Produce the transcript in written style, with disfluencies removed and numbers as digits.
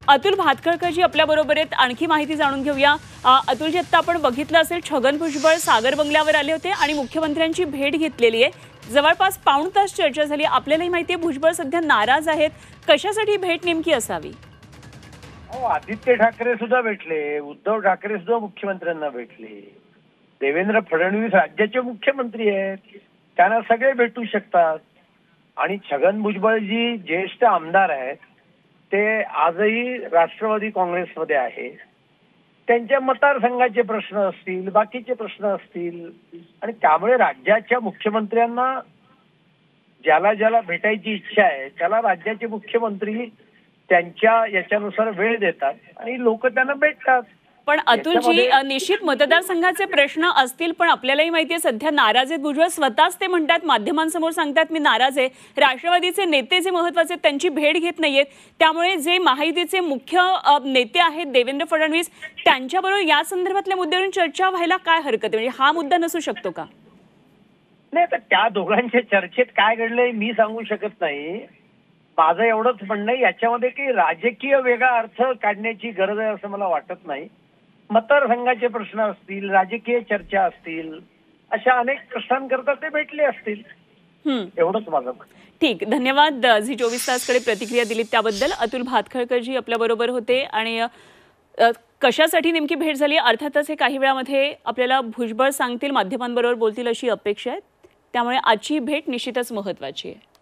अतुल भातखळकरजी आपल्या बरोबर आहेत। आणखी माहिती जाणून घेऊया। अतुलजी, आता आपण बघितलं असेल छगन भुजबळ सागर बंगल्यावर आले होते आणि मुख्यमंत्र्यांची भेट घेतलेली आहे। जवळपास पाऊण तास चर्चा झाली। आपल्यालाही माहिती आहे भुजबळ सध्या नाराज आहेत। कशासाठी भेट नेमकी असावी? आदित्य ठाकरे सुद्धा भेटले, उद्धव ठाकरे सुद्धा मुख्यमंत्र्यांना भेटले, देवेंद्र फडणवीस राज्याचे मुख्यमंत्री आहेत, त्यांना सगळे भेटू शकतात। आणि छगन भुजबळ जी ज्येष्ठ आमदार आहेत ते आजही राष्ट्रवादी काँग्रेसमध्ये आहे। त्यांच्या मतदारसंघाचे प्रश्न असतील, बाकीचे प्रश्न असतील आणि त्यामुळे राज्याच्या मुख्यमंत्र्यांना ज्याला ज्याला भेटायची इच्छा आहे त्याला राज्याचे मुख्यमंत्री त्यांच्या याच्यानुसार वेळ देतात आणि लोक त्यांना भेटतात। पण अतुलजी, निश्चित मतदारसंघाचे प्रश्न असतील, पण आपल्यालाही माहिती आहे सध्या नाराज आहेत भुजबळ। स्वतःच ते म्हणतात, माध्यमांसमोर सांगतात मी नाराज आहे। राष्ट्रवादीचे नेते जे महत्त्वाचे त्यांची भेट घेत नाहीयेत, त्यामुळे जे महायुतीचे मुख्य नेते आहेत देवेंद्र फडणवीस त्यांच्याबरोबर या संदर्भातल्या मुद्द्यावरून चर्चा व्हायला काय हरकत आहे? म्हणजे हा मुद्दा नसू शकतो का? नाही, तर त्या दोघांच्या चर्चेत काय घडलंय मी सांगू शकत नाही। माझं एवढंच म्हणणं आहे याच्यामध्ये की राजकीय वेगळा अर्थ काढण्याची गरज आहे असं मला वाटत नाही। मतदारसंघाचे प्रश्न असतील, राजकीय चर्चा असतील, अशा अनेक प्रश्नांकरता ते भेटले असतील, एवढंच माझं। ठीक, धन्यवाद झी 24 तासकडे प्रतिक्रिया दिलीत त्याबद्दल। अतुल भातखळकरजी आपल्या बरोबर होते आणि कशासाठी नेमकी भेट झाली अर्थातच हे काही वेळामध्ये आपल्याला भुजबळ सांगतील, माध्यमांबरोबर बोलतील अशी अपेक्षा आहे। त्यामुळे आजची भेट निश्चितच महत्त्वाची आहे।